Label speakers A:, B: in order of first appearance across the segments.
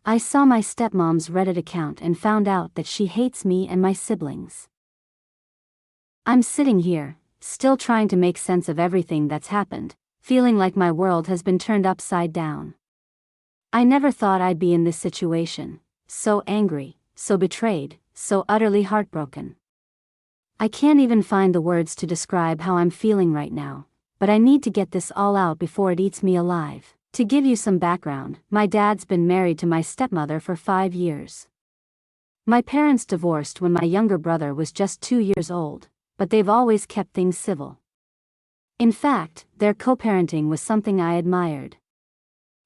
A: I saw my stepmom's Reddit account and found out that she hates me and my siblings. I'm sitting here, still trying to make sense of everything that's happened, feeling like my world has been turned upside down. I never thought I'd be in this situation, so angry, so betrayed, so utterly heartbroken. I can't even find the words to describe how I'm feeling right now, but I need to get this all out before it eats me alive. To give you some background, my dad's been married to my stepmother for 5 years. My parents divorced when my younger brother was just 2 years old, but they've always kept things civil. In fact, their co-parenting was something I admired.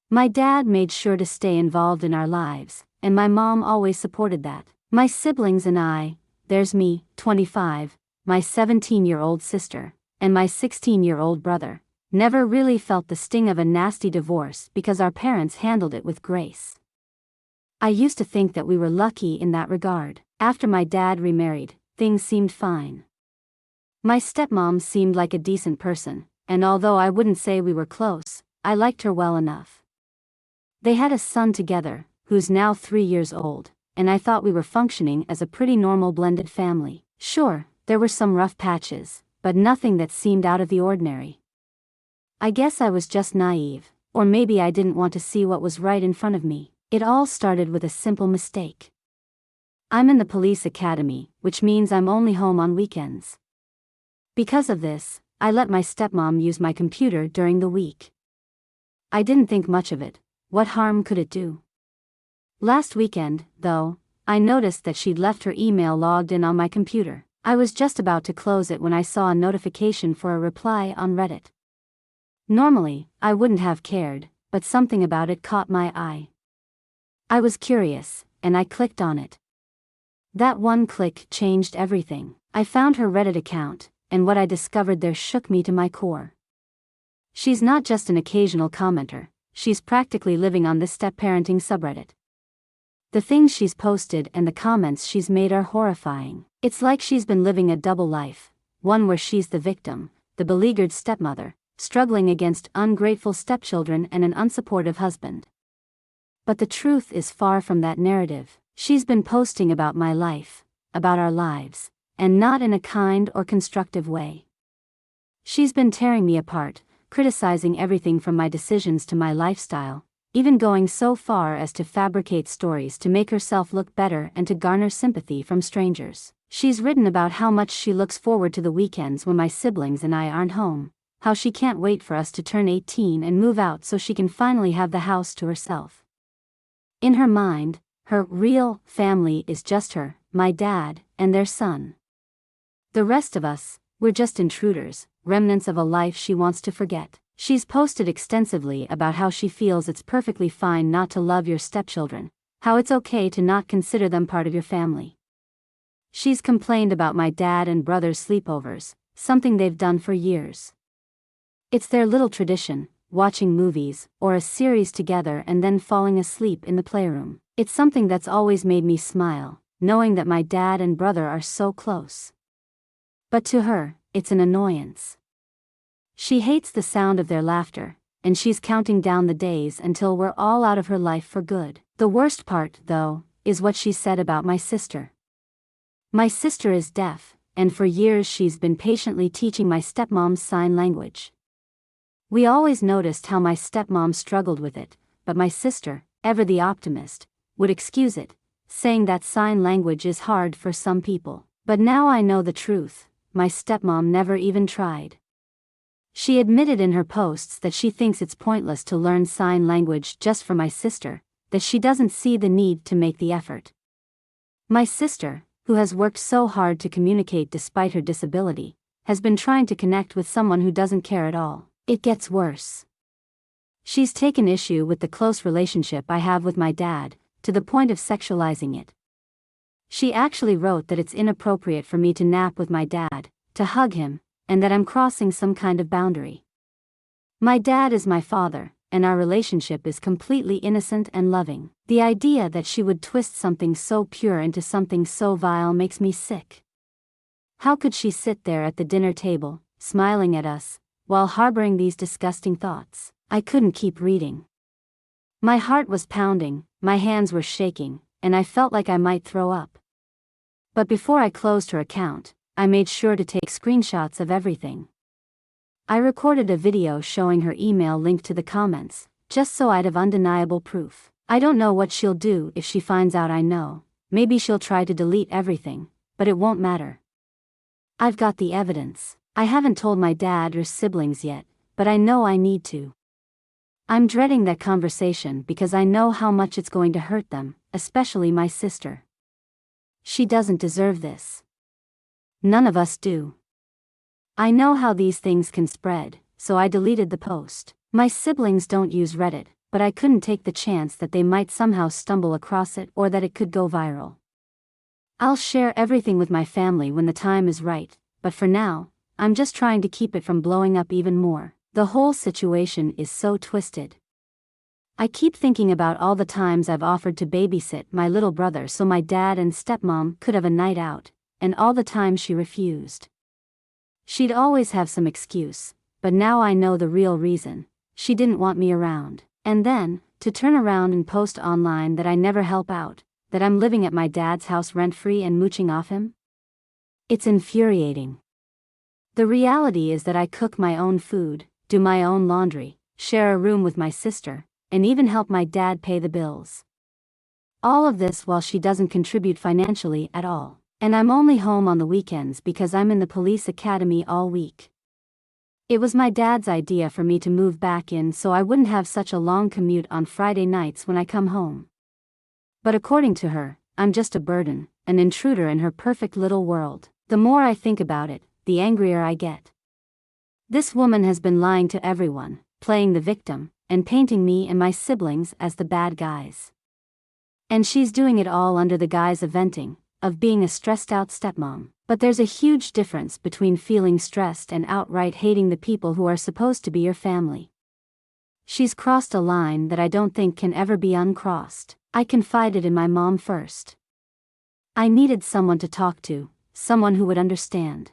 A: My dad made sure to stay involved in our lives, and my mom always supported that. My siblings and I, there's me, 25, my 17-year-old sister, and my 16-year-old brother, never really felt the sting of a nasty divorce because our parents handled it with grace. I used to think that we were lucky in that regard. After my dad remarried, things seemed fine. My stepmom seemed like a decent person, and although I wouldn't say we were close, I liked her well enough. They had a son together, who's now 3 years old, and I thought we were functioning as a pretty normal blended family. Sure, there were some rough patches, but nothing that seemed out of the ordinary. I guess I was just naive, or maybe I didn't want to see what was right in front of me. It all started with a simple mistake. I'm in the police academy, which means I'm only home on weekends. Because of this, I let my stepmom use my computer during the week. I didn't think much of it. What harm could it do? Last weekend, though, I noticed that she'd left her email logged in on my computer. I was just about to close it when I saw a notification for a reply on Reddit. Normally, I wouldn't have cared, but something about it caught my eye. I was curious, and I clicked on it. That one click changed everything. I found her Reddit account, and what I discovered there shook me to my core. She's not just an occasional commenter, she's practically living on this step-parenting subreddit. The things she's posted and the comments she's made are horrifying. It's like she's been living a double life, one where she's the victim, the beleaguered stepmother, struggling against ungrateful stepchildren and an unsupportive husband. But the truth is far from that narrative. She's been posting about my life, about our lives, and not in a kind or constructive way. She's been tearing me apart, criticizing everything from my decisions to my lifestyle, even going so far as to fabricate stories to make herself look better and to garner sympathy from strangers. She's written about how much she looks forward to the weekends when my siblings and I aren't home, how she can't wait for us to turn 18 and move out so she can finally have the house to herself. In her mind, her real family is just her, my dad, and their son. The rest of us, we're just intruders, remnants of a life she wants to forget. She's posted extensively about how she feels it's perfectly fine not to love your stepchildren, how it's okay to not consider them part of your family. She's complained about my dad and brother's sleepovers, something they've done for years. It's their little tradition, watching movies or a series together and then falling asleep in the playroom. It's something that's always made me smile, knowing that my dad and brother are so close. But to her, it's an annoyance. She hates the sound of their laughter, and she's counting down the days until we're all out of her life for good. The worst part, though, is what she said about my sister. My sister is deaf, and for years she's been patiently teaching my stepmom's sign language. We always noticed how my stepmom struggled with it, but my sister, ever the optimist, would excuse it, saying that sign language is hard for some people. But now I know the truth, my stepmom never even tried. She admitted in her posts that she thinks it's pointless to learn sign language just for my sister, that she doesn't see the need to make the effort. My sister, who has worked so hard to communicate despite her disability, has been trying to connect with someone who doesn't care at all. It gets worse. She's taken issue with the close relationship I have with my dad, to the point of sexualizing it. She actually wrote that it's inappropriate for me to nap with my dad, to hug him, and that I'm crossing some kind of boundary. My dad is my father, and our relationship is completely innocent and loving. The idea that she would twist something so pure into something so vile makes me sick. How could she sit there at the dinner table, smiling at us, while harboring these disgusting thoughts? I couldn't keep reading. My heart was pounding, my hands were shaking, and I felt like I might throw up. But before I closed her account, I made sure to take screenshots of everything. I recorded a video showing her email linked to the comments, just so I'd have undeniable proof. I don't know what she'll do if she finds out I know. Maybe she'll try to delete everything, but it won't matter. I've got the evidence. I haven't told my dad or siblings yet, but I know I need to. I'm dreading that conversation because I know how much it's going to hurt them, especially my sister. She doesn't deserve this. None of us do. I know how these things can spread, so I deleted the post. My siblings don't use Reddit, but I couldn't take the chance that they might somehow stumble across it or that it could go viral. I'll share everything with my family when the time is right, but for now, I'm just trying to keep it from blowing up even more. The whole situation is so twisted. I keep thinking about all the times I've offered to babysit my little brother so my dad and stepmom could have a night out, and all the times she refused. She'd always have some excuse, but now I know the real reason. She didn't want me around. And then, to turn around and post online that I never help out, that I'm living at my dad's house rent-free and mooching off him? It's infuriating. The reality is that I cook my own food, do my own laundry, share a room with my sister, and even help my dad pay the bills. All of this while she doesn't contribute financially at all, and I'm only home on the weekends because I'm in the police academy all week. It was my dad's idea for me to move back in so I wouldn't have such a long commute on Friday nights when I come home. But according to her, I'm just a burden, an intruder in her perfect little world. The more I think about it, the angrier I get. This woman has been lying to everyone, playing the victim, and painting me and my siblings as the bad guys. And she's doing it all under the guise of venting, of being a stressed-out stepmom. But there's a huge difference between feeling stressed and outright hating the people who are supposed to be your family. She's crossed a line that I don't think can ever be uncrossed. I confided in my mom first. I needed someone to talk to, someone who would understand.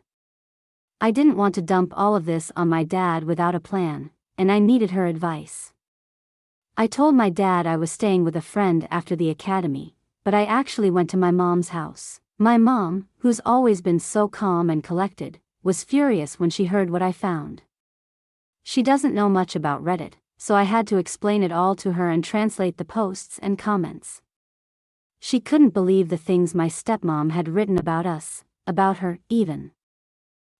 A: I didn't want to dump all of this on my dad without a plan, and I needed her advice. I told my dad I was staying with a friend after the academy, but I actually went to my mom's house. My mom, who's always been so calm and collected, was furious when she heard what I found. She doesn't know much about Reddit, so I had to explain it all to her and translate the posts and comments. She couldn't believe the things my stepmom had written about us, about her, even.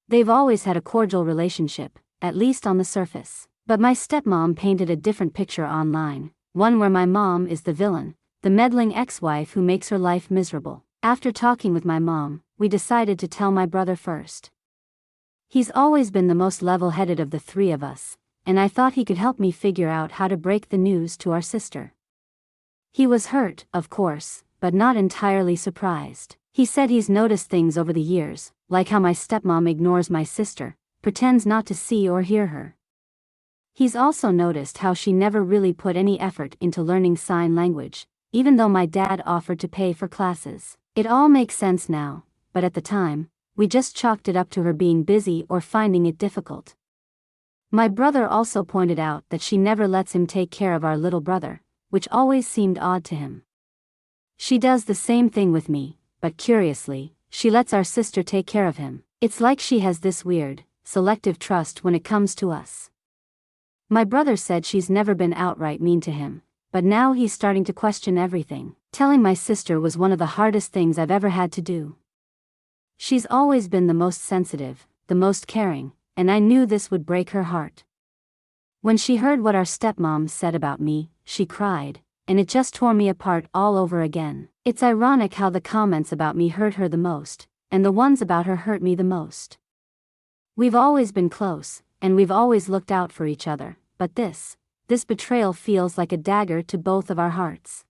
A: They've always had a cordial relationship, at least on the surface. But my stepmom painted a different picture online, one where my mom is the villain, the meddling ex-wife who makes her life miserable. After talking with my mom, we decided to tell my brother first. He's always been the most level-headed of the three of us, and I thought he could help me figure out how to break the news to our sister. He was hurt, of course, but not entirely surprised. He said he's noticed things over the years, like how my stepmom ignores my sister, pretends not to see or hear her. He's also noticed how she never really put any effort into learning sign language, even though my dad offered to pay for classes. It all makes sense now, but at the time, we just chalked it up to her being busy or finding it difficult. My brother also pointed out that she never lets him take care of our little brother, which always seemed odd to him. She does the same thing with me, but curiously, she lets our sister take care of him. It's like she has this weird, selective trust when it comes to us. My brother said she's never been outright mean to him, but now he's starting to question everything. Telling my sister was one of the hardest things I've ever had to do. She's always been the most sensitive, the most caring, and I knew this would break her heart. When she heard what our stepmom said about me, she cried, and it just tore me apart all over again. It's ironic how the comments about me hurt her the most, and the ones about her hurt me the most. We've always been close, and we've always looked out for each other, but this betrayal feels like a dagger to both of our hearts.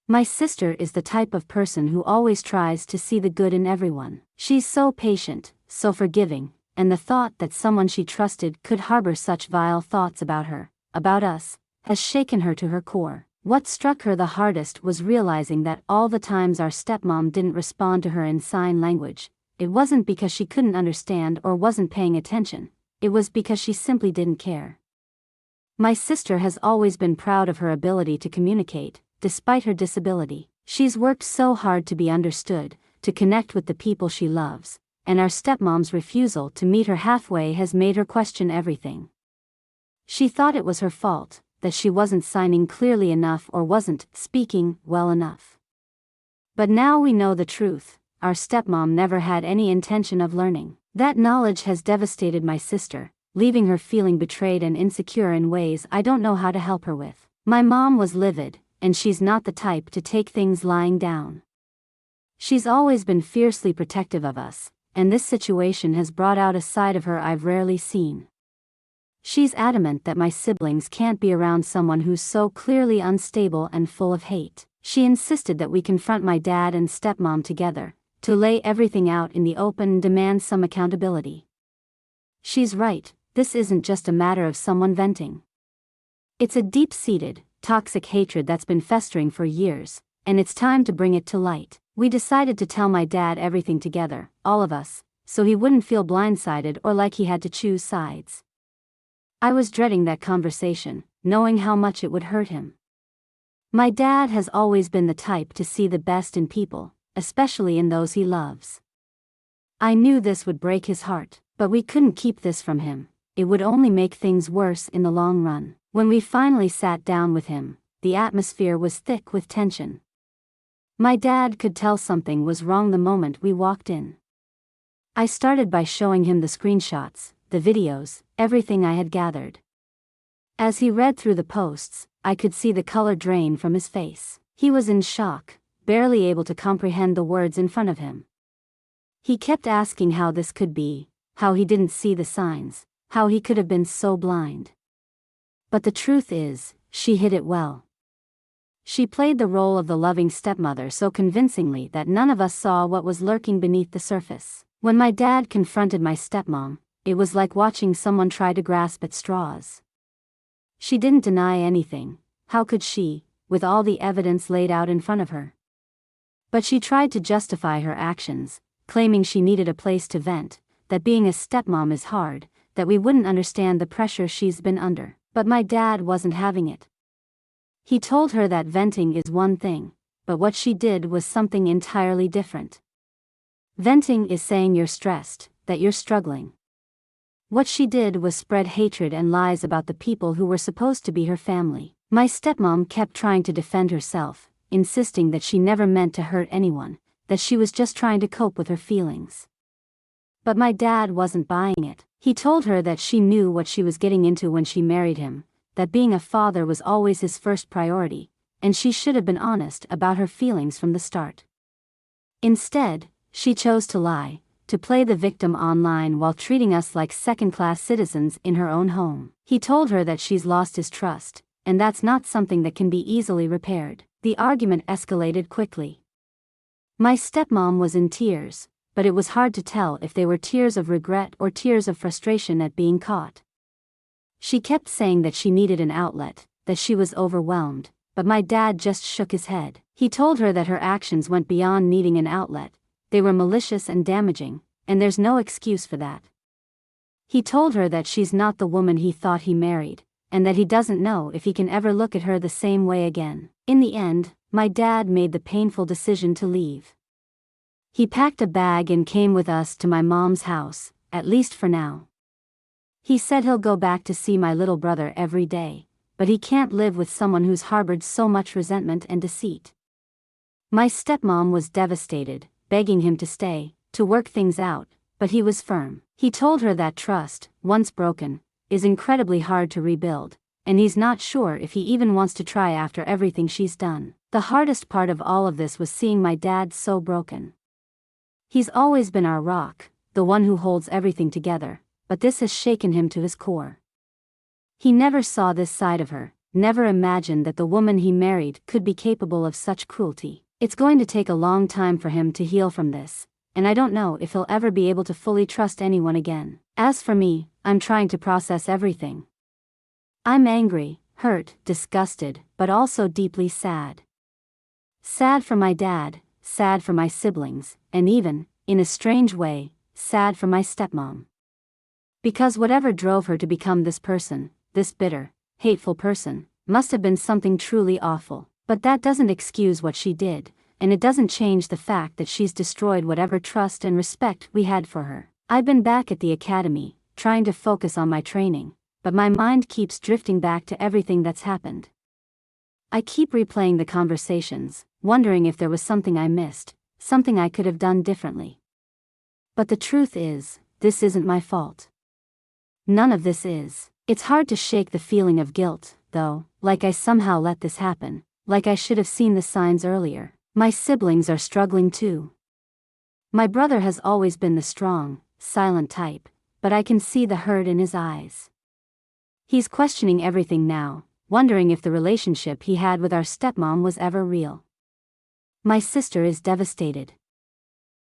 A: My sister is the type of person who always tries to see the good in everyone. She's so patient, so forgiving, and the thought that someone she trusted could harbor such vile thoughts about her, about us, has shaken her to her core. What struck her the hardest was realizing that all the times our stepmom didn't respond to her in sign language, it wasn't because she couldn't understand or wasn't paying attention, it was because she simply didn't care. My sister has always been proud of her ability to communicate, despite her disability. She's worked so hard to be understood, to connect with the people she loves, and our stepmom's refusal to meet her halfway has made her question everything. She thought it was her fault, that she wasn't signing clearly enough or wasn't speaking well enough. But now we know the truth. Our stepmom never had any intention of learning. That knowledge has devastated my sister, leaving her feeling betrayed and insecure in ways I don't know how to help her with. My mom was livid, and she's not the type to take things lying down. She's always been fiercely protective of us, and this situation has brought out a side of her I've rarely seen. She's adamant that my siblings can't be around someone who's so clearly unstable and full of hate. She insisted that we confront my dad and stepmom together, to lay everything out in the open and demand some accountability. She's right, this isn't just a matter of someone venting. It's a deep-seated, toxic hatred that's been festering for years, and it's time to bring it to light. We decided to tell my dad everything together, all of us, so he wouldn't feel blindsided or like he had to choose sides. I was dreading that conversation, knowing how much it would hurt him. My dad has always been the type to see the best in people, especially in those he loves. I knew this would break his heart, but we couldn't keep this from him. It would only make things worse in the long run. When we finally sat down with him, the atmosphere was thick with tension. My dad could tell something was wrong the moment we walked in. I started by showing him the screenshots, the videos, everything I had gathered. As he read through the posts, I could see the color drain from his face. He was in shock, barely able to comprehend the words in front of him. He kept asking how this could be, how he didn't see the signs, how he could have been so blind. But the truth is, she hid it well. She played the role of the loving stepmother so convincingly that none of us saw what was lurking beneath the surface. When my dad confronted my stepmom, it was like watching someone try to grasp at straws. She didn't deny anything. How could she, with all the evidence laid out in front of her? But she tried to justify her actions, claiming she needed a place to vent, that being a stepmom is hard, that we wouldn't understand the pressure she's been under. But my dad wasn't having it. He told her that venting is one thing, but what she did was something entirely different. Venting is saying you're stressed, that you're struggling. What she did was spread hatred and lies about the people who were supposed to be her family. My stepmom kept trying to defend herself, insisting that she never meant to hurt anyone, that she was just trying to cope with her feelings. But my dad wasn't buying it. He told her that she knew what she was getting into when she married him, that being a father was always his first priority, and she should have been honest about her feelings from the start. Instead, she chose to lie, to play the victim online while treating us like second-class citizens in her own home. He told her that she's lost his trust, and that's not something that can be easily repaired. The argument escalated quickly. My stepmom was in tears, but it was hard to tell if they were tears of regret or tears of frustration at being caught. She kept saying that she needed an outlet, that she was overwhelmed, but my dad just shook his head. He told her that her actions went beyond needing an outlet, they were malicious and damaging, and there's no excuse for that. He told her that she's not the woman he thought he married, and that he doesn't know if he can ever look at her the same way again. In the end, my dad made the painful decision to leave. He packed a bag and came with us to my mom's house, at least for now. He said he'll go back to see my little brother every day, but he can't live with someone who's harbored so much resentment and deceit. My stepmom was devastated, begging him to stay, to work things out, but he was firm. He told her that trust, once broken, is incredibly hard to rebuild, and he's not sure if he even wants to try after everything she's done. The hardest part of all of this was seeing my dad so broken. He's always been our rock, the one who holds everything together, but this has shaken him to his core. He never saw this side of her, never imagined that the woman he married could be capable of such cruelty. It's going to take a long time for him to heal from this, and I don't know if he'll ever be able to fully trust anyone again. As for me, I'm trying to process everything. I'm angry, hurt, disgusted, but also deeply sad. Sad for my dad, sad for my siblings, and even, in a strange way, sad for my stepmom. Because whatever drove her to become this person, this bitter, hateful person, must have been something truly awful. But that doesn't excuse what she did, and it doesn't change the fact that she's destroyed whatever trust and respect we had for her. I've been back at the academy, trying to focus on my training, but my mind keeps drifting back to everything that's happened. I keep replaying the conversations, wondering if there was something I missed, something I could have done differently. But the truth is, this isn't my fault. None of this is. It's hard to shake the feeling of guilt, though, like I somehow let this happen, like I should have seen the signs earlier. My siblings are struggling too. My brother has always been the strong, silent type, but I can see the hurt in his eyes. He's questioning everything now, wondering if the relationship he had with our stepmom was ever real. My sister is devastated.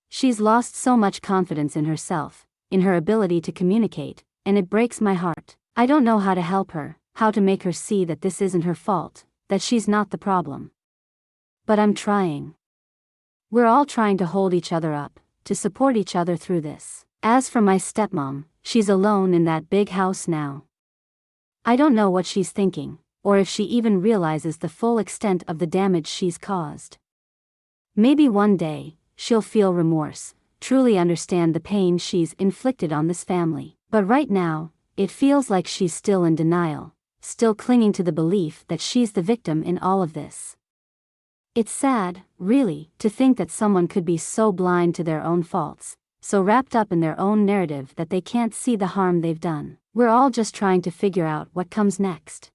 A: She's lost so much confidence in herself, in her ability to communicate, and it breaks my heart. I don't know how to help her, how to make her see that this isn't her fault, that she's not the problem. But I'm trying. We're all trying to hold each other up, to support each other through this. As for my stepmom, she's alone in that big house now. I don't know what she's thinking, or if she even realizes the full extent of the damage she's caused. Maybe one day, she'll feel remorse, truly understand the pain she's inflicted on this family. But right now, it feels like she's still in denial, still clinging to the belief that she's the victim in all of this. It's sad, really, to think that someone could be so blind to their own faults, so wrapped up in their own narrative that they can't see the harm they've done. We're all just trying to figure out what comes next.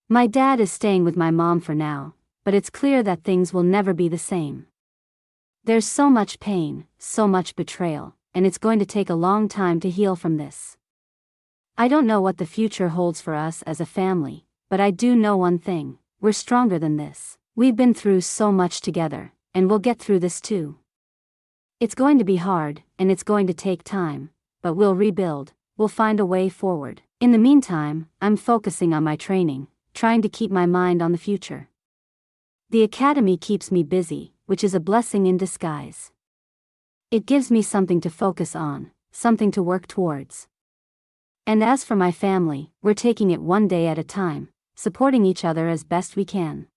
A: My dad is staying with my mom for now, but it's clear that things will never be the same. There's so much pain, so much betrayal, and it's going to take a long time to heal from this. I don't know what the future holds for us as a family, but I do know one thing: we're stronger than this. We've been through so much together, and we'll get through this too. It's going to be hard, and it's going to take time, but we'll rebuild, we'll find a way forward. In the meantime, I'm focusing on my training, trying to keep my mind on the future. The academy keeps me busy, which is a blessing in disguise. It gives me something to focus on, something to work towards. And as for my family, we're taking it one day at a time, supporting each other as best we can.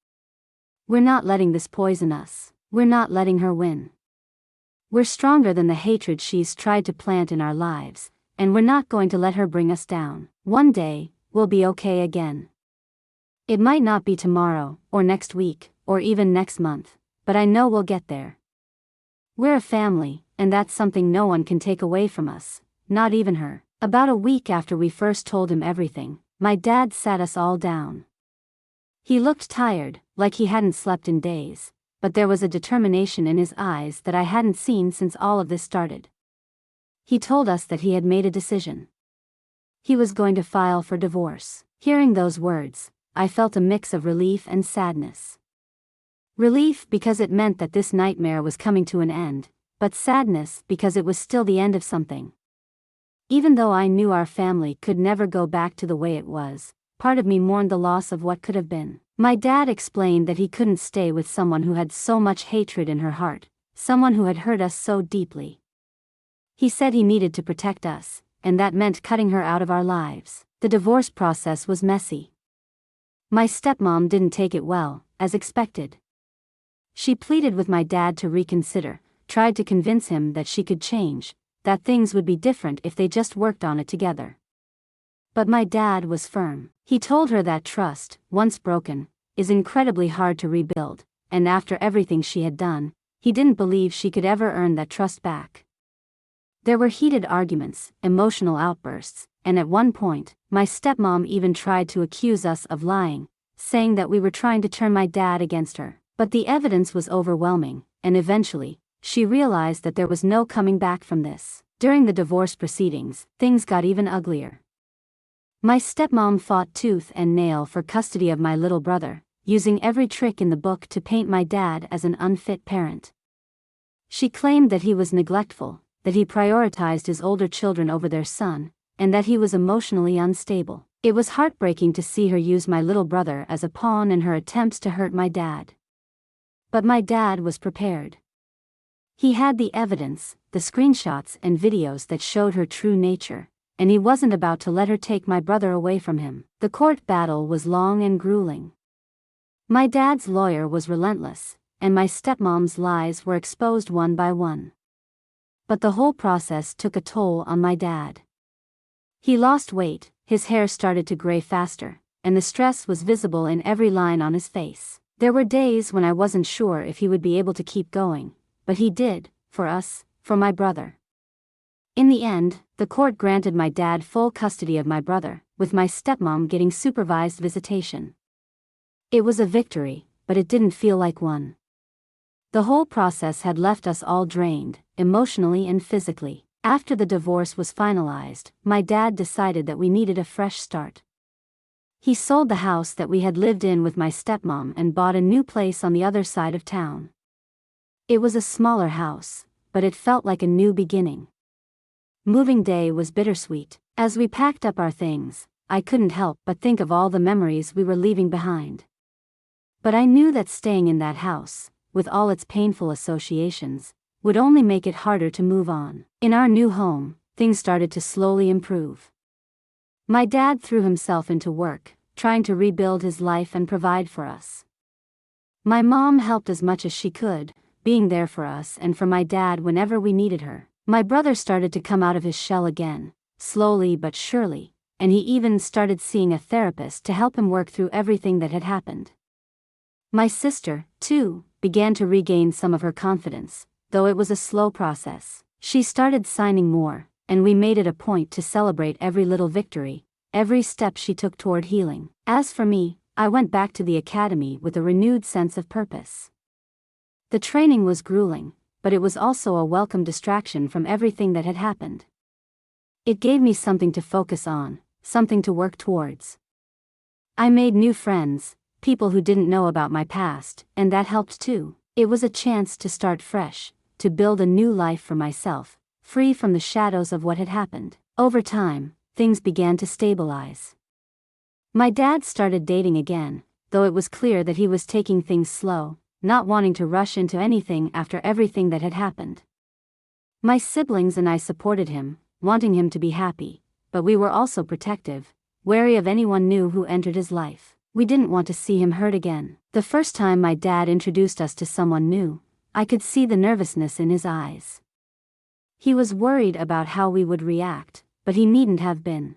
A: We're not letting this poison us. We're not letting her win. We're stronger than the hatred she's tried to plant in our lives, and we're not going to let her bring us down. One day, we'll be okay again. It might not be tomorrow, or next week, or even next month, but I know we'll get there. We're a family, and that's something no one can take away from us, not even her. About a week after we first told him everything, my dad sat us all down. He looked tired, like he hadn't slept in days, but there was a determination in his eyes that I hadn't seen since all of this started. He told us that he had made a decision. He was going to file for divorce. Hearing those words, I felt a mix of relief and sadness. Relief because it meant that this nightmare was coming to an end, but sadness because it was still the end of something. Even though I knew our family could never go back to the way it was, part of me mourned the loss of what could have been. My dad explained that he couldn't stay with someone who had so much hatred in her heart, someone who had hurt us so deeply. He said he needed to protect us, and that meant cutting her out of our lives. The divorce process was messy. My stepmom didn't take it well, as expected. She pleaded with my dad to reconsider, tried to convince him that she could change, that things would be different if they just worked on it together. But my dad was firm. He told her that trust, once broken, is incredibly hard to rebuild, and after everything she had done, he didn't believe she could ever earn that trust back. There were heated arguments, emotional outbursts, and at one point, my stepmom even tried to accuse us of lying, saying that we were trying to turn my dad against her. But the evidence was overwhelming, and eventually, she realized that there was no coming back from this. During the divorce proceedings, things got even uglier. My stepmom fought tooth and nail for custody of my little brother, using every trick in the book to paint my dad as an unfit parent. She claimed that he was neglectful, that he prioritized his older children over their son, and that he was emotionally unstable. It was heartbreaking to see her use my little brother as a pawn in her attempts to hurt my dad. But my dad was prepared. He had the evidence, the screenshots and videos that showed her true nature, and he wasn't about to let her take my brother away from him. The court battle was long and grueling. My dad's lawyer was relentless, and my stepmom's lies were exposed one by one. But the whole process took a toll on my dad. He lost weight, his hair started to gray faster, and the stress was visible in every line on his face. There were days when I wasn't sure if he would be able to keep going, but he did, for us, for my brother. In the end, the court granted my dad full custody of my brother, with my stepmom getting supervised visitation. It was a victory, but it didn't feel like one. The whole process had left us all drained, emotionally and physically. After the divorce was finalized, my dad decided that we needed a fresh start. He sold the house that we had lived in with my stepmom and bought a new place on the other side of town. It was a smaller house, but it felt like a new beginning. Moving day was bittersweet. As we packed up our things, I couldn't help but think of all the memories we were leaving behind. But I knew that staying in that house, with all its painful associations, would only make it harder to move on. In our new home, things started to slowly improve. My dad threw himself into work, trying to rebuild his life and provide for us. My mom helped as much as she could, being there for us and for my dad whenever we needed her. My brother started to come out of his shell again, slowly but surely, and he even started seeing a therapist to help him work through everything that had happened. My sister, too, began to regain some of her confidence, though it was a slow process. She started signing more, and we made it a point to celebrate every little victory, every step she took toward healing. As for me, I went back to the academy with a renewed sense of purpose. The training was grueling, but it was also a welcome distraction from everything that had happened. It gave me something to focus on, something to work towards. I made new friends, people who didn't know about my past, and that helped too. It was a chance to start fresh, to build a new life for myself, free from the shadows of what had happened. Over time, things began to stabilize. My dad started dating again, though it was clear that he was taking things slow, not wanting to rush into anything after everything that had happened. My siblings and I supported him, wanting him to be happy, but we were also protective, wary of anyone new who entered his life. We didn't want to see him hurt again. The first time my dad introduced us to someone new, I could see the nervousness in his eyes. He was worried about how we would react, but he needn't have been.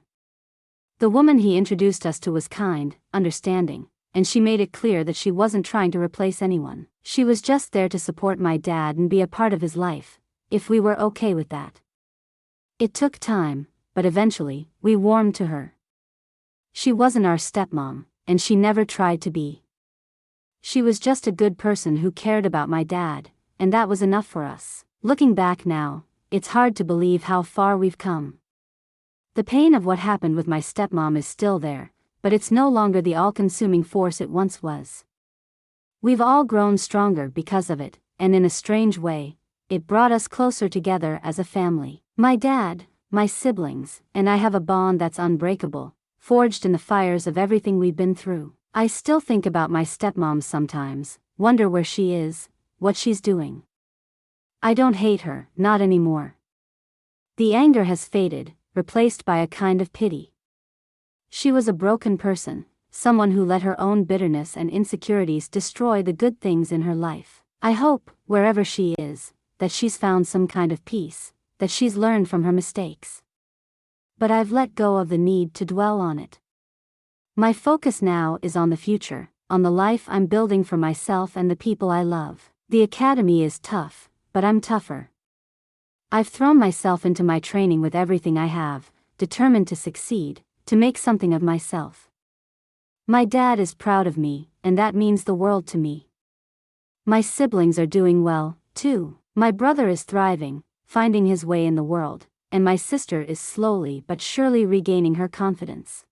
A: The woman he introduced us to was kind, understanding, and she made it clear that she wasn't trying to replace anyone. She was just there to support my dad and be a part of his life, if we were okay with that. It took time, but eventually, we warmed to her. She wasn't our stepmom, and she never tried to be. She was just a good person who cared about my dad, and that was enough for us. Looking back now, it's hard to believe how far we've come. The pain of what happened with my stepmom is still there, but it's no longer the all-consuming force it once was. We've all grown stronger because of it, and in a strange way, it brought us closer together as a family. My dad, my siblings, and I have a bond that's unbreakable, forged in the fires of everything we've been through. I still think about my stepmom sometimes, wonder where she is, what she's doing. I don't hate her, not anymore. The anger has faded, replaced by a kind of pity. She was a broken person, someone who let her own bitterness and insecurities destroy the good things in her life. I hope, wherever she is, that she's found some kind of peace, that she's learned from her mistakes. But I've let go of the need to dwell on it. My focus now is on the future, on the life I'm building for myself and the people I love. The academy is tough, but I'm tougher. I've thrown myself into my training with everything I have, determined to succeed, to make something of myself. My dad is proud of me, and that means the world to me. My siblings are doing well, too. My brother is thriving, finding his way in the world, and my sister is slowly but surely regaining her confidence.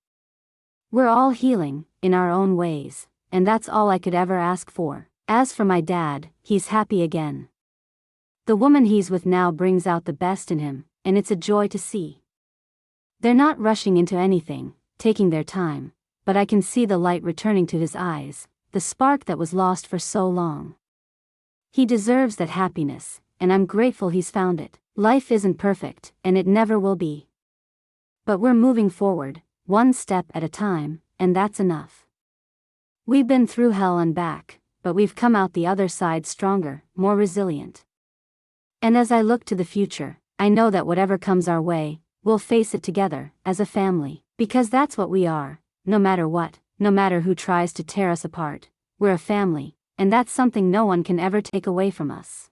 A: We're all healing, in our own ways, and that's all I could ever ask for. As for my dad, he's happy again. The woman he's with now brings out the best in him, and it's a joy to see. They're not rushing into anything, taking their time, but I can see the light returning to his eyes, the spark that was lost for so long. He deserves that happiness, and I'm grateful he's found it. Life isn't perfect, and it never will be. But we're moving forward, one step at a time, and that's enough. We've been through hell and back, but we've come out the other side stronger, more resilient. And as I look to the future, I know that whatever comes our way, we'll face it together, as a family, because that's what we are, no matter what, no matter who tries to tear us apart, we're a family, and that's something no one can ever take away from us.